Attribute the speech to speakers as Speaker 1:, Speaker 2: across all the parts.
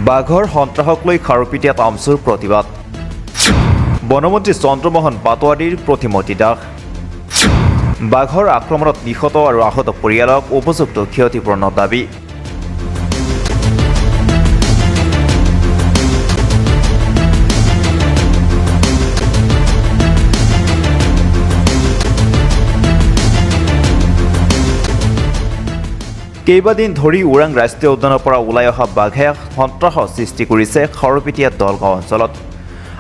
Speaker 1: বাঘৰ সন্ত্ৰাসক লৈ খাৰুপিটিয়াত আমচুৰ প্ৰতিবাদ বনমন্ত্ৰী চন্দ্ৰমোহন পাটোৱাৰীৰ প্ৰতিমূৰ্তি দাহ বাঘৰ আক্ৰমণত নিহত আৰু আহত পৰিয়ালক উপযুক্ত ক্ষতিপূৰণ দাবী কেইবাদিন ধৰি ওৰাং ৰাষ্ট্ৰীয় উদ্যানৰ পৰা ওলাই অহা বাঘে সন্ত্ৰাসৰ সৃষ্টি কৰিছে খাৰুপিটিয়া দলগাঁও অঞ্চলত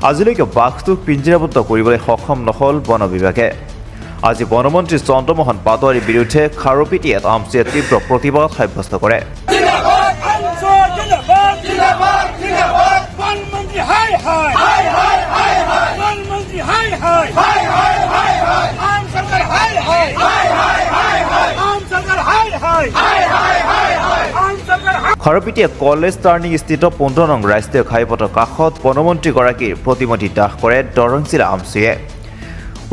Speaker 1: আজিলৈকে বাঘটোক পিঞ্জৰাবদ্ধ কৰিবলৈ সক্ষম নহ'ল বন বিভাগে আজি বনমন্ত্ৰী চন্দ্ৰমোহন পাটোৱাৰীৰ বিৰুদ্ধে খাৰুপিটিয়াত আমচুৱে তীব্ৰ প্ৰতিবাদ সাব্যস্ত কৰে খাৰুপিটিয়া কলেজ টাৰ্ণিং স্থিত 15 নং ৰাষ্ট্ৰীয় ঘাইপথৰ কাষত বনমন্ত্ৰীগৰাকীৰ প্ৰতিমূৰ্তি দাহ কৰে দৰং জিলা আমচুৱে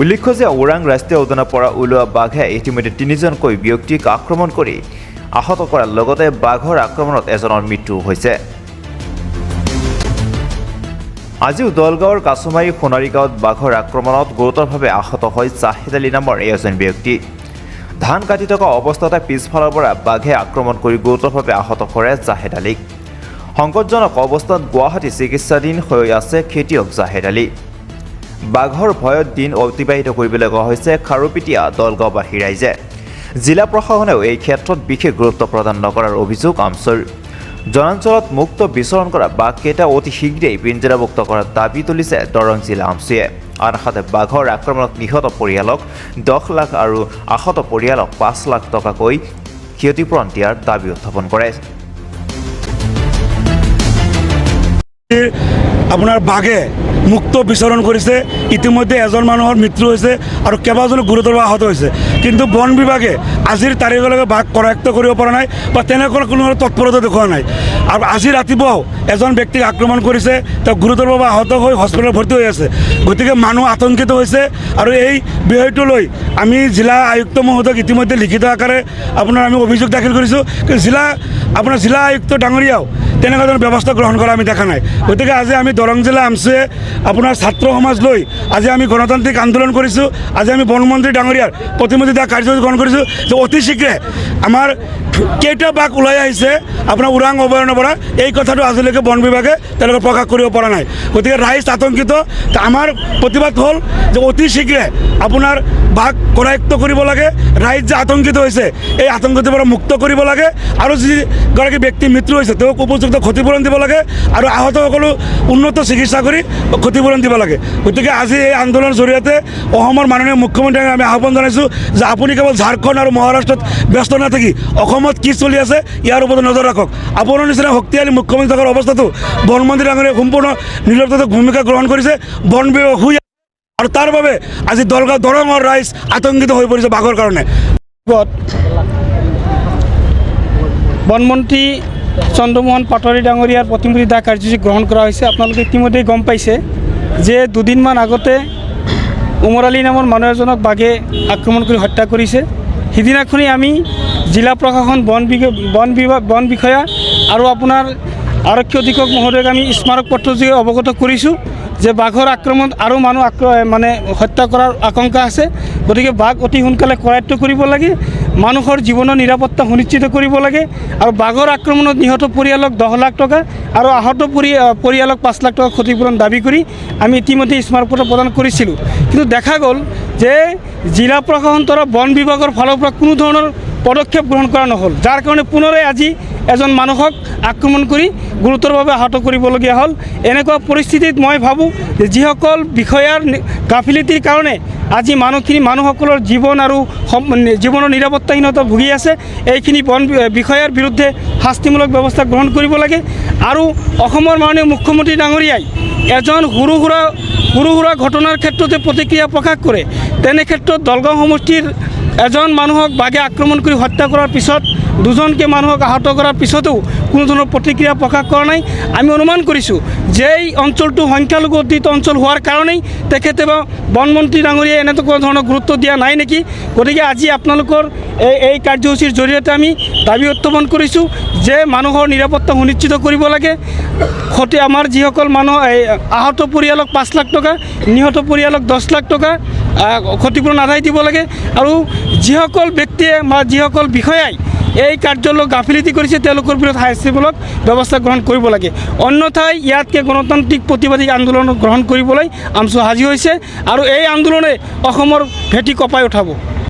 Speaker 1: উল্লেখ্য যে ওৰাং ৰাষ্ট্ৰীয় উদ্যানৰ পৰা ওলোৱা বাঘে ইতিমধ্যে 3জনকৈ ব্যক্তিক আক্ৰমণ কৰি আহত কৰাৰ লগতে বাঘৰ আক্ৰমণত এজনৰ মৃত্যু হৈছে আজিও দলগাঁৱৰ কাছমাৰী সোণাৰীগাঁৱত বাঘৰ আক্ৰমণত গুৰুতৰভাৱে আহত হয় জাহিদ আলী নামৰ এজন ব্যক্তি ধান কাটি থকা অৱস্থাতে পিছফালৰ পৰা বাঘে আক্ৰমণ কৰি গুৰুতৰভাৱে আহত কৰে জাহিদ আলীক সংকটজনক অৱস্থাত গুৱাহাটী চিকিৎসাধীন হৈ আছে খেতিয়ক জাহিদ আলী বাঘৰ ভয়ত দিন অতিবাহিত কৰিবলগীয়া হৈছে খাৰুপিটিয়া দলগাঁওবাসী ৰাইজে জিলা প্ৰশাসনেও এই ক্ষেত্ৰত বিশেষ গুৰুত্ব প্ৰদান নকৰাৰ অভিযোগ আমচুৰ জনাঞ্চলত মুক্ত বিচৰণ কৰা বাঘকেইটা অতি শীঘ্ৰেই পিঞ্জৰামুক্ত কৰাৰ দাবী তুলিছে দৰং জিলা আমচুৱে আনহাতে বাঘৰ আক্ৰমণত নিহত পৰিয়ালক 10 লাখ আৰু আহত পৰিয়ালক 5 লাখ টকাকৈ ক্ষতিপূৰণ দিয়াৰ দাবী উত্থাপন কৰে
Speaker 2: আপোনাৰ বাঘে মুক্ত বিচৰণ কৰিছে ইতিমধ্যে এজন মানুহৰ মৃত্যু হৈছে আৰু কেইবাজনো গুৰুতৰভাৱে আহত হৈছে কিন্তু বন বিভাগে আজিৰ তাৰিখলৈকে বাঘ কৰায়ত্ব কৰিব পৰা নাই বা তেনেকুৱা কোনো তৎপৰতা দেখুওৱা নাই আৰু আজি ৰাতিপুৱাও এজন ব্যক্তিক আক্ৰমণ কৰিছে তেওঁ গুৰুতৰভাৱে আহত হৈ হস্পিটেলত ভৰ্তি হৈ আছে গতিকে মানুহ আতংকিত হৈছে আৰু এই বিষয়টো লৈ আমি জিলা আয়ুক্ত মহোদয়ক ইতিমধ্যে লিখিত আকাৰে আপোনাৰ আমি অভিযোগ দাখিল কৰিছোঁ জিলা আয়ুক্ত ডাঙৰীয়াও তেনেকুৱা ধৰণৰ ব্যৱস্থা গ্ৰহণ কৰা আমি দেখা নাই গতিকে আজি আমি দৰং জিলা আমচুৱে আপোনাৰ ছাত্ৰ সমাজ লৈ আজি আমি গণতান্ত্ৰিক আন্দোলন কৰিছোঁ আজি আমি বনমন্ত্ৰী ডাঙৰীয়াৰ প্ৰতিমূৰ্তি দাহ কাৰ্যসূচী গ্ৰহণ কৰিছোঁ যে অতি শীঘ্ৰে আমাৰ কেইটা বাঘ ওলাই আহিছে আপোনাৰ ওৰাং অভয়াৰণ্যৰ পৰা এই কথাটো আজিলৈকে বন বিভাগে তেওঁলোকে প্ৰকাশ কৰিব পৰা নাই গতিকে ৰাইজ আতংকিত আমাৰ প্ৰতিবাদ হ'ল যে অতি শীঘ্ৰে আপোনাৰ বাঘ কৰায়ত্ব কৰিব লাগে ৰাইজ যে আতংকিত হৈছে এই আতংকিতৰ পৰা মুক্ত কৰিব লাগে আৰু যিগৰাকী ব্যক্তি মৃত্যু হৈছে তেওঁক উপযুক্ত ক্ষতিপূৰণ দিব লাগে আৰু আহতসকলো উন্নত চিকিৎসা কৰি ক্ষতিপূৰণ দিব লাগে গতিকে আজি এই আন্দোলনৰ জৰিয়তে অসমৰ মাননীয় মুখ্যমন্ত্ৰীক আমি আহ্বান জনাইছোঁ যে আপুনি কেৱল ঝাৰখণ্ড আৰু মহাৰাষ্ট্ৰত ব্যস্ত নাথাকি অসমত কি চলি আছে ইয়াৰ ওপৰত নজৰ ৰাখক আপোনাৰ নিচিনা শক্তিশালী মুখ্যমন্ত্ৰী থকাৰ অৱস্থাতো বনমন্ত্ৰী ডাঙৰীয়াই সম্পূৰ্ণ নিৰপেক্ষ ভূমিকা গ্ৰহণ কৰিছে বন বিভাগ শুই আৰু তাৰ বাবে আজি দলগাঁও দৰঙৰ ৰাইজ আতংকিত হৈ পৰিছে বাঘৰ কাৰণে
Speaker 3: বনমন্ত্ৰী চন্দ্ৰমোহন পাটোৱাৰী ডাঙৰীয়াৰ প্ৰতিমূৰ্তি দাহ কাৰ্যসূচী গ্ৰহণ কৰা হৈছে আপোনালোকে ইতিমধ্যেই গম পাইছে যে দুদিনমান আগতে উমৰ আলী নামৰ মানুহ এজনক বাঘে আক্ৰমণ কৰি হত্যা কৰিছে সিদিনাখনেই আমি জিলা প্ৰশাসন বন বিষয়া আৰু আপোনাৰ আৰক্ষী অধীক্ষক মহোদয়ক আমি স্মাৰক পত্ৰযোগে অৱগত কৰিছোঁ যে বাঘৰ আক্ৰমণ আৰু মানুহ হত্যা কৰাৰ আশংকা আছে গতিকে বাঘ অতি সোনকালে কৰায়ত্ব কৰিব লাগে মানুহৰ জীৱনৰ নিৰাপত্তা সুনিশ্চিত কৰিব লাগে আৰু বাঘৰ আক্ৰমণত নিহত পৰিয়ালক 10 লাখ টকা আৰু আহত পৰিয়ালক 5 লাখ টকা ক্ষতিপূৰণ দাবী কৰি আমি ইতিমধ্যে স্মাৰক পত্ৰ প্ৰদান কৰিছিলোঁ কিন্তু দেখা গ'ল যে জিলা প্ৰশাসন তথা বন বিভাগৰ ফালৰ পৰা কোনো ধৰণৰ পদক্ষেপ গ্ৰহণ কৰা নহ'ল যাৰ কাৰণে পুনৰাই আজি এজন মানুহক আক্ৰমণ কৰি গুৰুতৰভাৱে আহত কৰিবলগীয়া হ'ল এনেকুৱা পৰিস্থিতিত মই ভাবোঁ যে যিসকল বিষয়াৰ গাফিলতিৰ কাৰণে আজি মানুহসকলৰ জীৱন আৰু জীৱনৰ নিৰাপত্তাহীনতা ভুগি আছে এইখিনি বন বিষয়াৰ বিৰুদ্ধে শাস্তিমূলক ব্যৱস্থা গ্ৰহণ কৰিব লাগে আৰু অসমৰ মাননীয় মুখ্যমন্ত্ৰী ডাঙৰীয়াই এজন সৰু সুৰা ঘটনাৰ ক্ষেত্ৰতে প্ৰতিক্ৰিয়া প্ৰকাশ কৰে তেনে ক্ষেত্ৰত দলগাঁও সমষ্টিৰ এজন মানুহক বাঘে আক্ৰমণ কৰি হত্যা কৰাৰ পিছত দুজনকৈ মানুহক আহত কৰাৰ পিছতো কোনো ধৰণৰ প্ৰতিক্ৰিয়া প্ৰকাশ কৰা নাই। আমি অনুমান কৰিছোঁ যে এই অঞ্চলটো সংখ্যালঘু অধ্যুষিত অঞ্চল হোৱাৰ কাৰণেই তেখেতে বা বনমন্ত্ৰী ডাঙৰীয়াই এনেকুৱা ধৰণৰ গুৰুত্ব দিয়া নাই নেকি। গতিকে আজি আপোনালোকৰ এই কাৰ্যসূচীৰ জৰিয়তে আমি দাবী উত্থাপন কৰিছোঁ যে মানুহৰ নিৰাপত্তা সুনিশ্চিত কৰিব লাগে। আমাৰ যিসকল মানুহ আহত পৰিয়ালক 5 লাখ টকা, নিহত পৰিয়ালক 10 লাখ টকা ক্ষতিপূৰণ আদায় দিব লাগে। আৰু যিসকল ব্যক্তিয়ে বা যিসকল বিষয়াই এই কাৰ্যলৈ গাফিলতি কৰিছে তেওঁলোকৰ বিৰুদ্ধে শাস্তিমূলক ব্যৱস্থা গ্ৰহণ কৰিব লাগে। অন্যথাই ইয়াতকৈ গণতান্ত্ৰিক প্ৰতিবাদী আন্দোলন গ্ৰহণ কৰিবলৈ আমচু সাজি হৈছে আৰু এই আন্দোলনে অসমৰ ভেটি কঁপাই উঠাব।